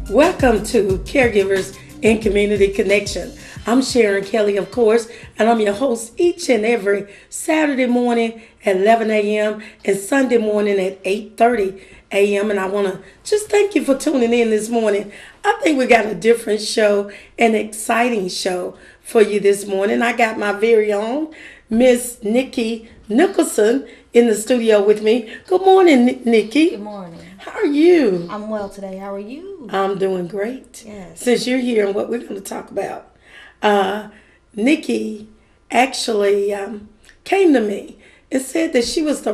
Welcome to Caregivers and Community Connection. I'm Sharon Kelly, of course, and I'm your host each and every Saturday morning at 11 a.m. and Sunday morning at 8:30 a.m. And I want to just thank you for tuning in this morning. I think we got a different show, an exciting show for you this morning. I got my very own Miss Nikki Nicholson in the studio with me. Good morning, Nikki. Good morning. How are you? I'm well today. How are you? I'm doing great. Yes. Since you're here and what we're going to talk about. Nikki actually came to me and said that she was the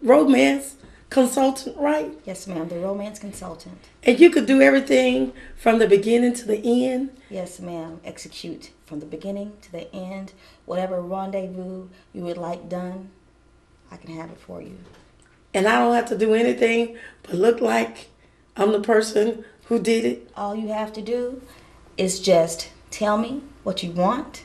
romance consultant, right? Yes, ma'am. The romance consultant. And you could do everything from the beginning to the end? Yes, ma'am. Execute from the beginning to the end. Whatever rendezvous you would like done, I can have it for you. And I don't have to do anything but look like I'm the person who did it? All you have to do is just tell me what you want.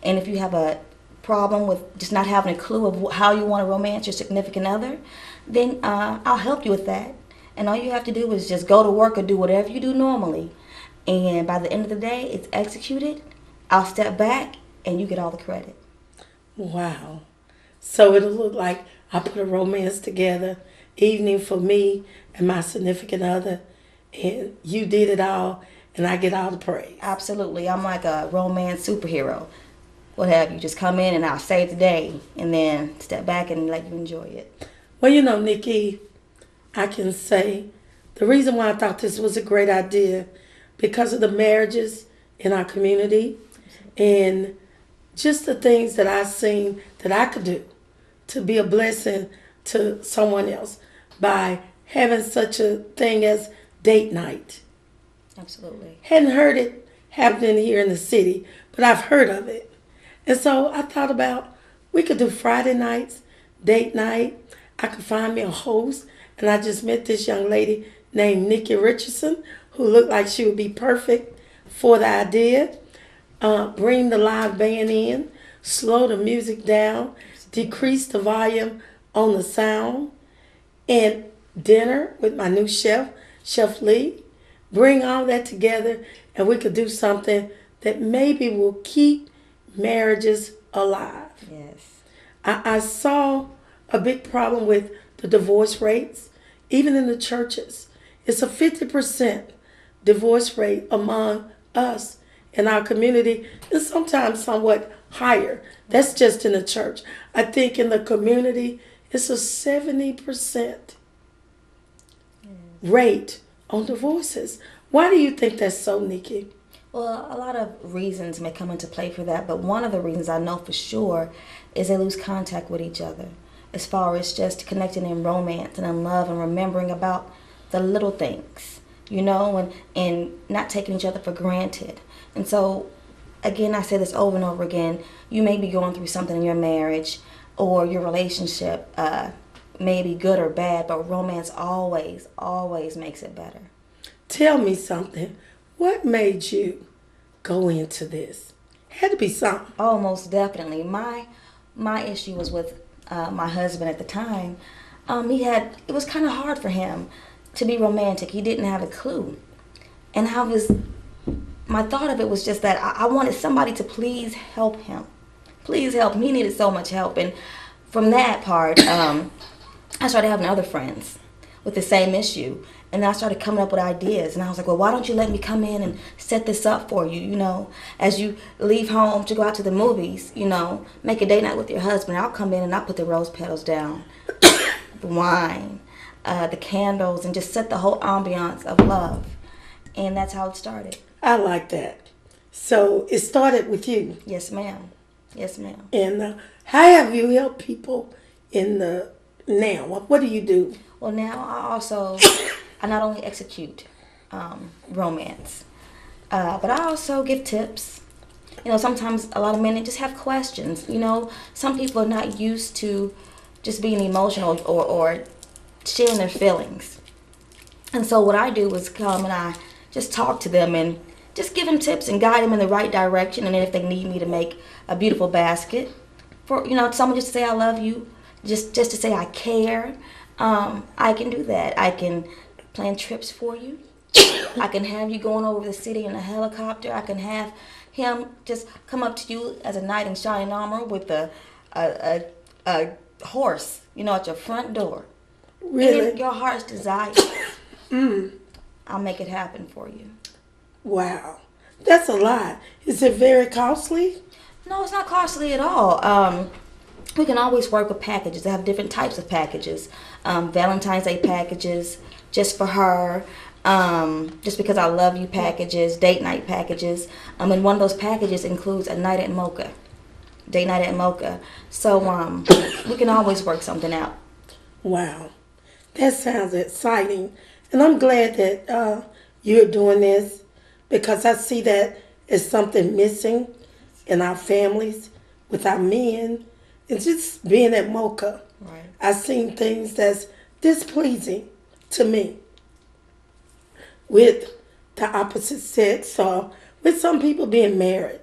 And if you have a problem with just not having a clue of how you want to romance your significant other, then I'll help you with that. And all you have to do is just go to work or do whatever you do normally. And by the end of the day, it's executed. I'll step back and you get all the credit. Wow. So it'll look like I put a romance together, evening for me and my significant other, and you did it all, and I get all the praise. Absolutely. I'm like a romance superhero. What have you? Just come in and I'll save the day and then step back and let you enjoy it. Well, you know, Nikki, I can say the reason why I thought this was a great idea because of the marriages in our community and just the things that I've seen that I could do to be a blessing to someone else by having such a thing as date night. Absolutely. Hadn't heard it happening here in the city, but I've heard of it. And so I thought about we could do Friday nights, date night. I could find me a host, and I just met this young lady named Nikki Nicholson who looked like she would be perfect for the idea. Bring the live band in, slow the music down, decrease the volume on the sound, and dinner with my new chef, Chef Lee. Bring all that together and we could do something that maybe will keep marriages alive. Yes. I saw a big problem with the divorce rates, even in the churches. It's a 50% divorce rate among us in our community, and sometimes somewhat higher. That's just in the church. I think in the community, it's a 70% rate on divorces. Why do you think that's so, Nikki? Well, a lot of reasons may come into play for that, but one of the reasons I know for sure is they lose contact with each other as far as just connecting in romance and in love and remembering about the little things, you know, and not taking each other for granted. And so, again, I say this over and over again, you may be going through something in your marriage or your relationship, may be good or bad, but romance always, always makes it better. Tell me something. What made you go into this? Had to be something. Oh, most definitely. My issue was with my husband at the time. It was kind of hard for him to be romantic. He didn't have a clue. And my thought of it was just that I wanted somebody to please help him. Please help him. He needed so much help. And from that part, I started having other friends with the same issue. And I started coming up with ideas. And I was like, well, why don't you let me come in and set this up for you, you know, as you leave home to go out to the movies, you know, make a date night with your husband. I'll come in and I'll put the rose petals down, the wine, the candles, and just set the whole ambiance of love. And that's how it started. I like that. So it started with you. Yes, ma'am. Yes, ma'am. And how have you helped people now? What do you do? Well, now I not only execute romance, but I also give tips. You know, sometimes a lot of men just have questions. You know, some people are not used to just being emotional or sharing their feelings. And so what I do is come and I just talk to them and just give them tips and guide them in the right direction. And then if they need me to make a beautiful basket for, you know, someone just to say I love you, just to say I care, I can do that. I can plan trips for you. I can have you going over the city in a helicopter. I can have him just come up to you as a knight in shining armor with a, a horse, at your front door. Really? And your heart's desire. I'll make it happen for you. Wow. That's a lot. Is it very costly? No, it's not costly at all. We can always work with packages. I have different types of packages. Valentine's Day packages, just for her. Just because I love you packages, date night packages. And one of those packages includes a night at Mocha. Date night at Mocha. So we can always work something out. Wow. That sounds exciting. And I'm glad that you're doing this, because I see that as something missing in our families with our men. And just being at Mocha, Right. I've seen things that's displeasing to me with the opposite sex, or with some people being married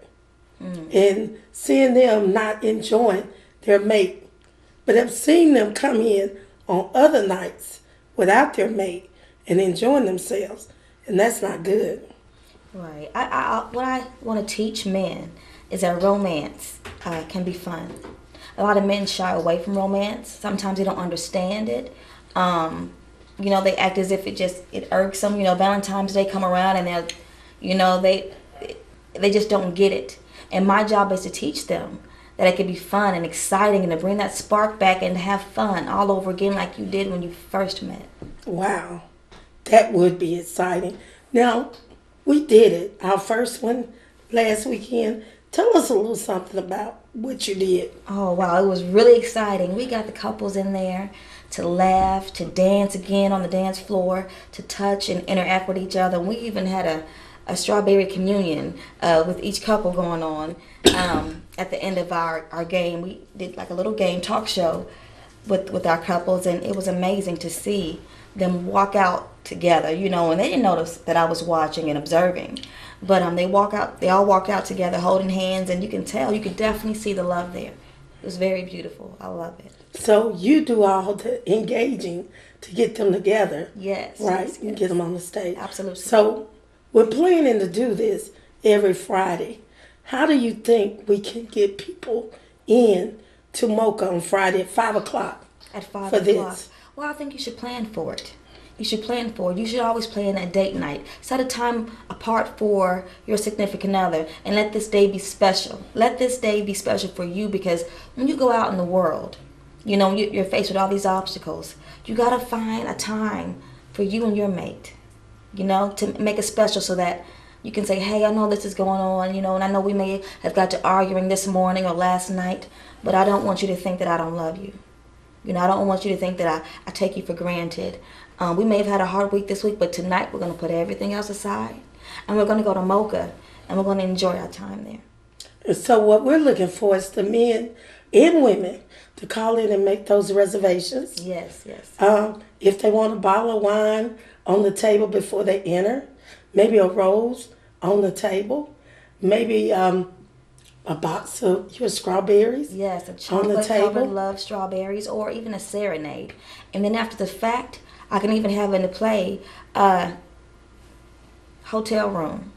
and seeing them not enjoying their mate. But I've seen them come in on other nights without their mate and enjoying themselves, and that's not good. Right. What I want to teach men is that romance can be fun. A lot of men shy away from romance. Sometimes they don't understand it. They act as if it irks them. Valentine's Day come around and they just don't get it. And my job is to teach them that it can be fun and exciting, and to bring that spark back and to have fun all over again like you did when you first met. Wow. That would be exciting. Now, we did it, our first one last weekend. Tell us a little something about what you did. Oh, wow. It was really exciting. We got the couples in there to laugh, to dance again on the dance floor, to touch and interact with each other. We even had a strawberry communion with each couple going on. At the end of our game, we did like a little game talk show with our couples, and it was amazing to see them walk out together, and they didn't notice that I was watching and observing. But they all walked out together holding hands, and you could definitely see the love there. It was very beautiful. I love it. So you do all the engaging to get them together. Yes. Right, Yes, and yes. get them on the stage. Absolutely. So we're planning to do this every Friday. How do you think we can get people in to Mocha on Friday at 5 o'clock? At 5 for o'clock. this? Well, I think you should plan for it. You should plan for it. You should always plan a date night. Set a time apart for your significant other, and let this day be special. Let this day be special for you, because when you go out in the world, you're faced with all these obstacles. You got to find a time for you and your mate, to make it special, so that you can say, hey, I know this is going on, and I know we may have got to arguing this morning or last night, but I don't want you to think that I don't love you. I don't want you to think that I take you for granted. We may have had a hard week this week, but tonight we're going to put everything else aside, and we're going to go to Mocha, and we're going to enjoy our time there. And so what we're looking for is the men and women to call in and make those reservations. Yes, yes. If they want a bottle of wine on the table before they enter, maybe a rose on the table, maybe a box of your strawberries. Yes, a on the table. chocolate-covered love strawberries, or even a serenade. And then after the fact, I can even have into play hotel room,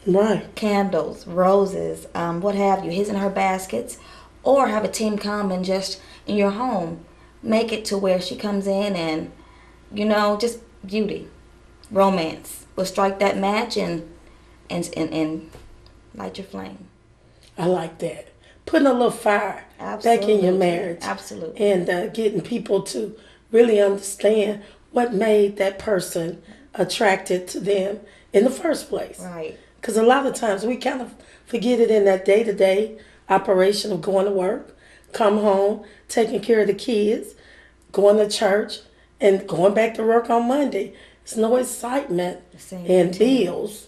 Right. candles, roses, what have you, his and her baskets, or have a team come and just in your home make it to where she comes in and, just beauty, romance. We'll strike that match and light your flame. I like that. Putting a little fire back in your Absolutely. marriage. Absolutely. And getting people to really understand what made that person attracted to them in the first place. Right. Because a lot of times we kind of forget it in that day-to-day operation of going to work, come home, taking care of the kids, going to church, and going back to work on Monday. There's no excitement Same and routine. bills.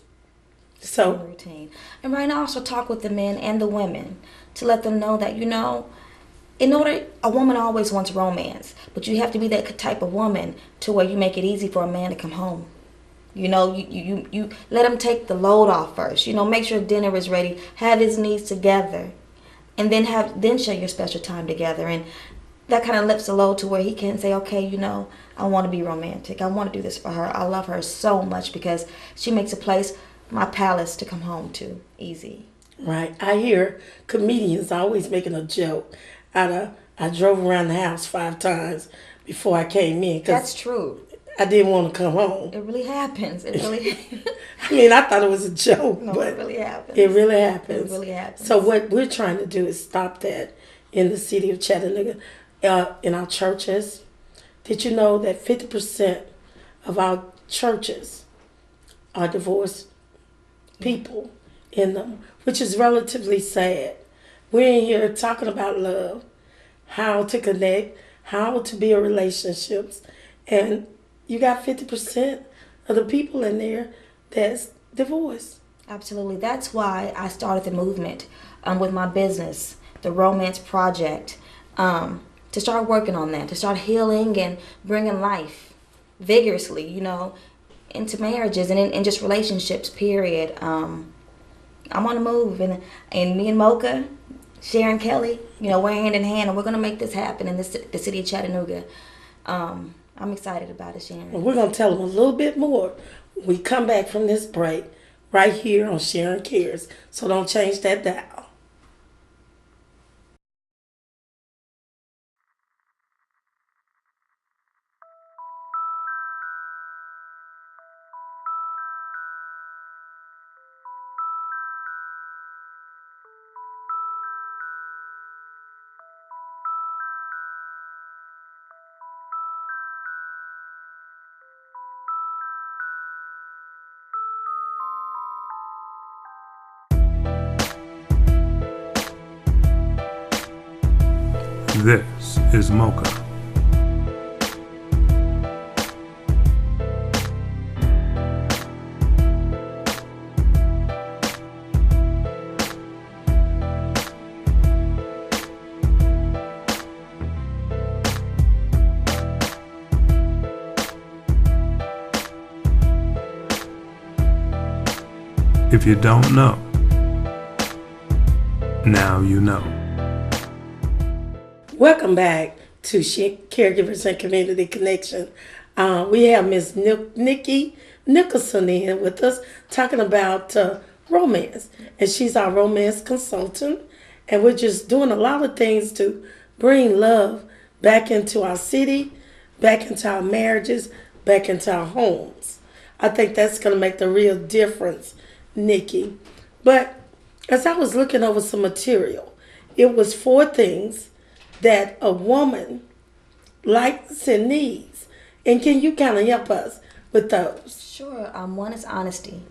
So, Routine. And right now, also talk with the men and the women to let them know that, in order, a woman always wants romance, but you have to be that type of woman to where you make it easy for a man to come home. You let him take the load off first. Make sure dinner is ready, have his needs together, and then share your special time together. And that kind of lifts the load to where he can say, okay, I want to be romantic. I want to do this for her. I love her so much because she makes a place, my palace, to come home to easy. Right. I hear comedians always making a joke out of, I drove around the house 5 times before I came in. That's true. I didn't want to come home. It really happens. It really. I mean, I thought it was a joke, No, but it really happens. It really happens. It really happens. So what we're trying to do is stop that in the city of Chattanooga, in our churches. Did you know that 50% of our churches are divorced people in them, which is relatively sad. We're in here talking about love, how to connect, how to build relationships, and you got 50% of the people in there that's divorced. Absolutely. That's why I started the movement with my business, the Romance Project, to start working on that, to start healing and bringing life vigorously, into marriages and in just relationships, period. I'm on the move, and me and Mocha, Sharon Kelly, we're hand in hand, and we're going to make this happen in the city of Chattanooga. I'm excited about it, Sharon. And we're going to tell them a little bit more when we come back from this break right here on Sharon Cares. So don't change that dial. This is Mocha. If you don't know, now you know. Welcome back to Caregivers and Community Connection. We have Miss Nikki Nicholson in with us talking about romance. And she's our romance consultant. And we're just doing a lot of things to bring love back into our city, back into our marriages, back into our homes. I think that's going to make the real difference, Nikki. But as I was looking over some material, it was 4 things that a woman likes and needs. And can you kind of help us with those? Sure. One is honesty.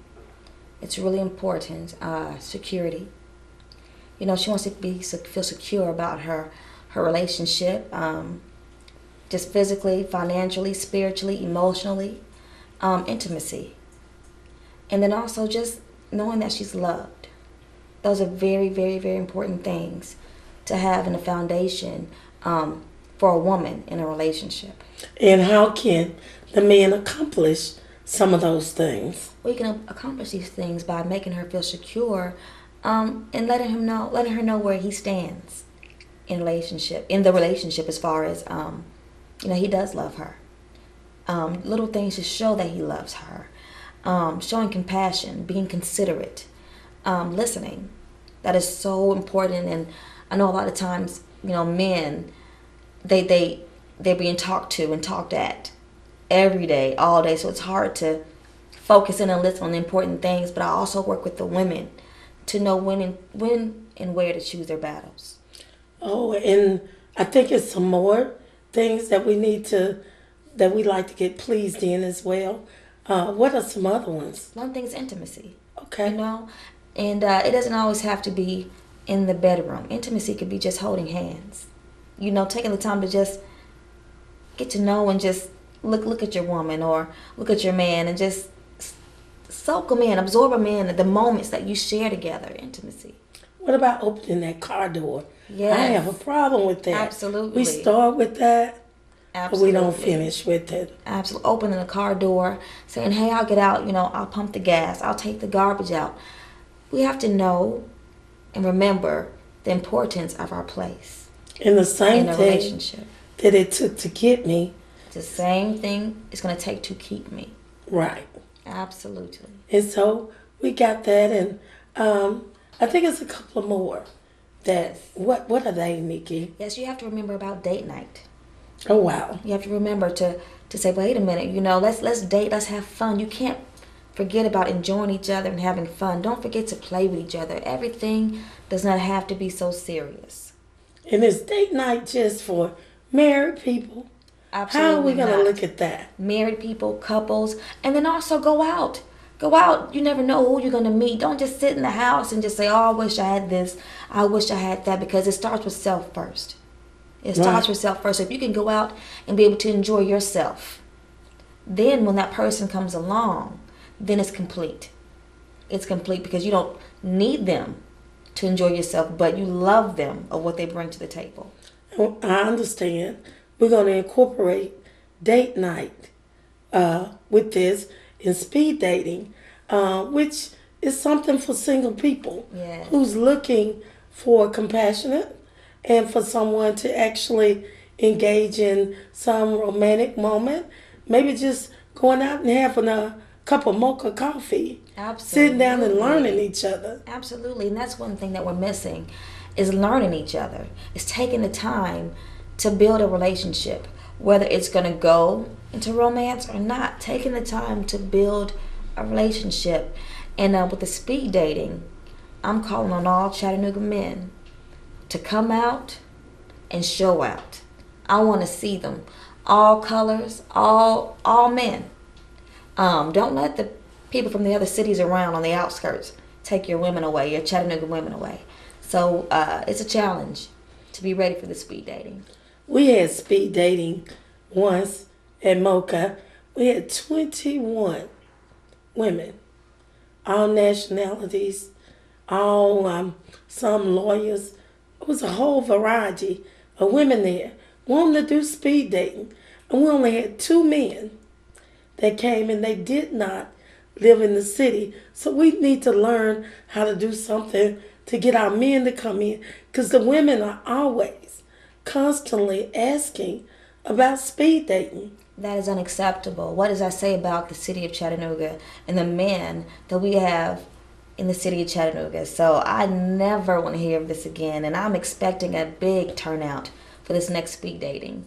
It's really important. Security. She wants to feel secure about her relationship, just physically, financially, spiritually, emotionally, intimacy. And then also just knowing that she's loved. Those are very, very, very important things to have in a foundation for a woman in a relationship. And how can the man accomplish some of those things? Well, you can accomplish these things by making her feel secure, and letting her know where he stands in the relationship as far as he does love her. Little things to show that he loves her. Showing compassion, being considerate, listening. That is so important. And I know a lot of times, men, they're being talked to and talked at every day, all day. So it's hard to focus in and listen on the important things. But I also work with the women to know when and where to choose their battles. Oh, and I think it's some more things that we like to get pleased in as well. What are some other ones? One thing is intimacy. Okay. And it doesn't always have to be in the bedroom. Intimacy could be just holding hands. Taking the time to just get to know and just look at your woman or look at your man and just soak them in, absorb them in the moments that you share together. Intimacy. What about opening that car door? Yes. I have a problem with that. Absolutely. We start with that. Absolutely. But we don't finish with it. Absolutely. Opening the car door, saying, hey, I'll get out, I'll pump the gas, I'll take the garbage out. We have to know and remember the importance of our place. And the same in a thing relationship. that it took to get me. The same thing it's going to take to keep me. Right. Absolutely. And so we got that, and I think it's a couple of more. That what are they, Nikki? Yes, you have to remember about date night. Oh wow. You have to remember to say, wait a minute, let's date, let's have fun. You can't forget about enjoying each other and having fun. Don't forget to play with each other. Everything does not have to be so serious. And is date night just for married people? Absolutely. How are we going to not. look at that? Married people, couples, and then also go out. Go out. You never know who you're going to meet. Don't just sit in the house and just say, oh, I wish I had this. I wish I had that, because it starts with self first. It starts with self first. So if you can go out and be able to enjoy yourself, then when that person comes along, then it's complete. It's complete because you don't need them to enjoy yourself, but you love them of what they bring to the table. Well, I understand. We're going to incorporate date night with this in speed dating, which is something for single people who's looking for compassionate and for someone to actually engage in some romantic moment. Maybe just going out and having a cup of mocha coffee. Absolutely. Sitting down and learning each other. Absolutely. And that's one thing that we're missing is learning each other. It's taking the time to build a relationship, whether it's going to go into romance or not. Taking the time to build a relationship. And with the speed dating, I'm calling on all Chattanooga men to come out and show out. I want to see them. All colors, all men. Don't let the people from the other cities around on the outskirts take your women away, your Chattanooga women away. So it's a challenge to be ready for the speed dating. We had speed dating once at Mocha. We had 21 women, all nationalities, all some lawyers. It was a whole variety of women there wanting to do speed dating. And we only had 2 men that came, and they did not live in the city. So we need to learn how to do something to get our men to come in, because the women are always constantly asking about speed dating. That is unacceptable. What does that say about the city of Chattanooga and the men that we have in the city of Chattanooga? So I never want to hear of this again, and I'm expecting a big turnout for this next speed dating.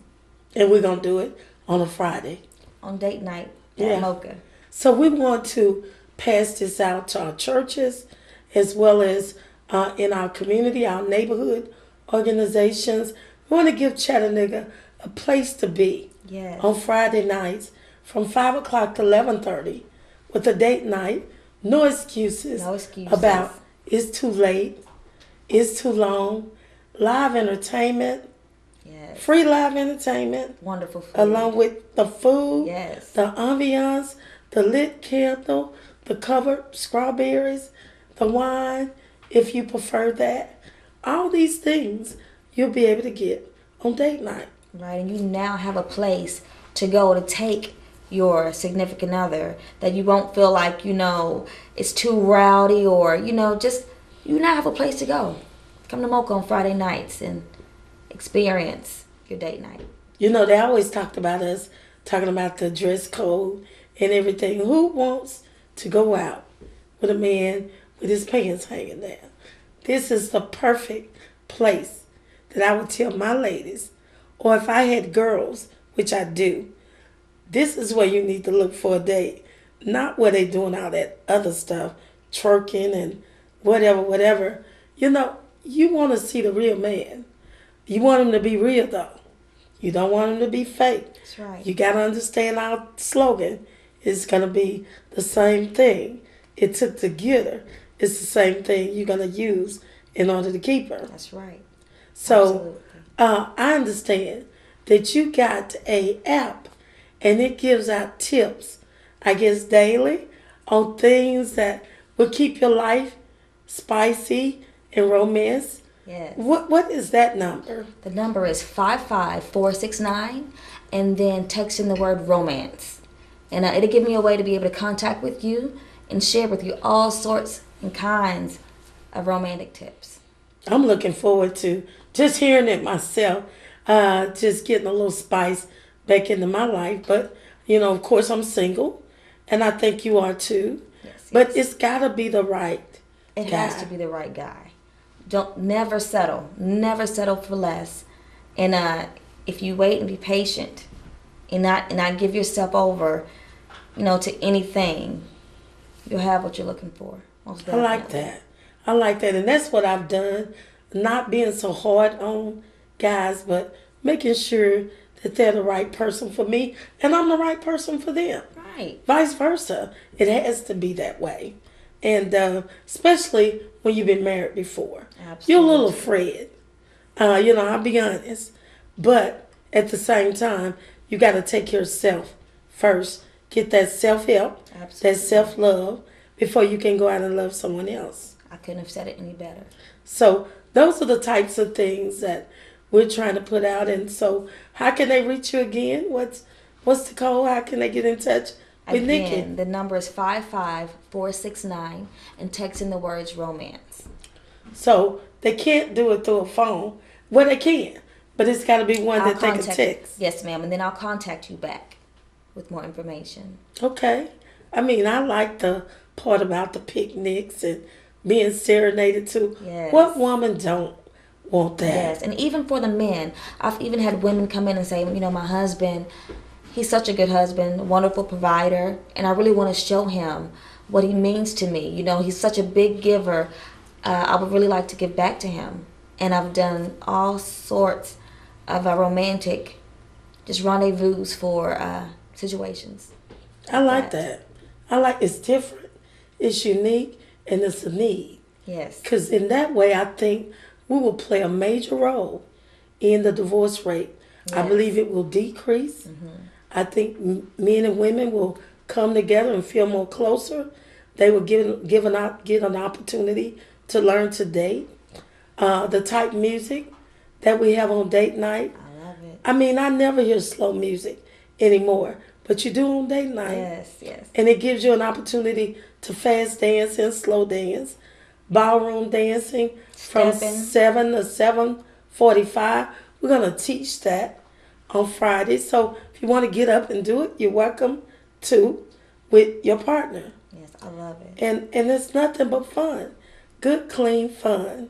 And we're going to do it on a Friday. On date night at Mocha. So we want to pass this out to our churches as well as in our community, our neighborhood organizations. We want to give Chattanooga a place to be on Friday nights from 5 o'clock to 11:30 with a date night. No excuses about it's too late, it's too long. Live entertainment. Yes. Free live entertainment. Wonderful food. Along with the food, the ambiance, the lit candle, the covered strawberries, the wine, if you prefer that. All these things you'll be able to get on date night. Right, and you now have a place to go to take your significant other, that you won't feel like, it's too rowdy or, just, you now have a place to go. Come to Mocha on Friday nights and experience your date night. They always talked about us, talking about the dress code and everything. Who wants to go out with a man with his pants hanging down? This is the perfect place that I would tell my ladies, or if I had girls, which I do, this is where you need to look for a date. Not where they doing all that other stuff, twerking and whatever. You want to see the real man. You want him to be real, though. You don't want him to be fake. That's right. You got to understand our slogan is going to be the same thing. It took to get her. It's the same thing you're going to use in order to keep her. That's right. So I understand that you got a app, and it gives out tips, I guess, daily on things that will keep your life spicy and romance. Yes. What is that number? The number is 55469, and then text in the word romance. And it'll give me a way to be able to contact with you and share with you all sorts and kinds of romantic tips. I'm looking forward to just hearing it myself, just getting a little spice back into my life. But, of course, I'm single, and I think you are too. Yes, But yes. it's got to be the right It guy. has to be the right guy. Don't never settle. Never settle for less. And if you wait and be patient, and not give yourself over, to anything, you'll have what you're looking for. Most I like definitely. that. I like that. And that's what I've done. Not being so hard on guys, but making sure that they're the right person for me and I'm the right person for them. Right. Vice versa. It has to be that way. And especially when you've been married before. You're a little afraid. I'll be honest. But at the same time, you got to take care of yourself first. Get that self-help, that Absolutely. self-love before you can go out and love someone else. I couldn't have said it any better. So those are the types of things that we're trying to put out. And so how can they reach you again? What's the code? How can they get in touch with Nikki? Again, the number is 55469 and text in the words romance. So they can't do it through a phone. Well, they can, but it's got to be one that they can text. Yes, ma'am, and then I'll contact you back with more information. Okay. I mean, I like the part about the picnics and being serenaded to. Yes. What woman don't want that? Yes, and even for the men, I've even had women come in and say, my husband, he's such a good husband, a wonderful provider, and I really want to show him what he means to me. He's such a big giver. I would really like to give back to him. And I've done all sorts of romantic, just rendezvous for situations. I like that. It's different. It's unique and it's a need. Yes. Because in that way, I think we will play a major role in the divorce rate. I Yes. believe it will decrease. I think men and women will come together and feel more closer. They will get an opportunity to learn to date. The type music that we have on date night. I love it. I mean, I never hear slow music anymore, but you do on date night. Yes, yes. And it gives you an opportunity to fast dance and slow dance, ballroom dancing from Stepping. 7 to 7:45. We're gonna teach that on Friday. So if you want to get up and do it, you're welcome to with your partner. Yes, I love it. And it's nothing but fun. Good, clean fun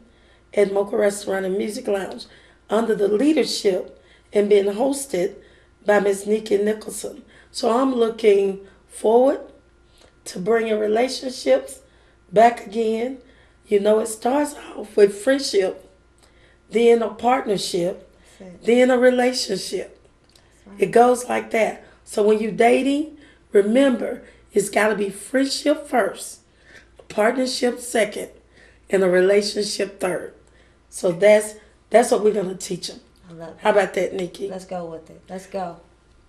at Mocha Restaurant and Music Lounge under the leadership and being hosted by Miss Nikki Nicholson. So I'm looking forward to bringing relationships back again. It starts off with friendship, then a partnership, That's it. then a relationship. It goes like that. So when you're dating, remember, it's got to be friendship first, partnership second, and a relationship third. So that's what we're going to teach them. I love it. How about that, Nikki? Let's go with it. Let's go.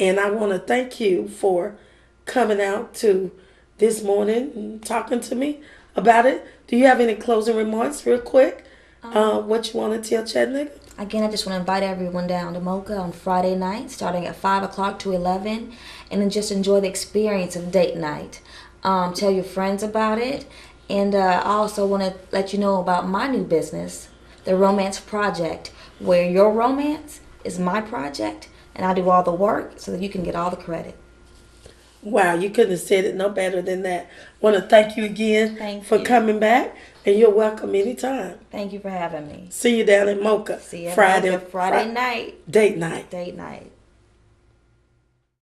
And I want to thank you for coming out to this morning and talking to me about it. Do you have any closing remarks real quick? What you want to tell Chattanooga? Again, I just want to invite everyone down to Mocha on Friday night, starting at 5 o'clock to 11, and then just enjoy the experience of date night. Tell your friends about it. And I also want to let you know about my new business, the Romance Project, where your romance is my project, and I do all the work so that you can get all the credit. Wow, you couldn't have said it no better than that. Want to thank you again Thank for you. coming back, and you're welcome anytime. Thank you for having me. See you down in Mocha See you Friday Friday night. date night. Date night.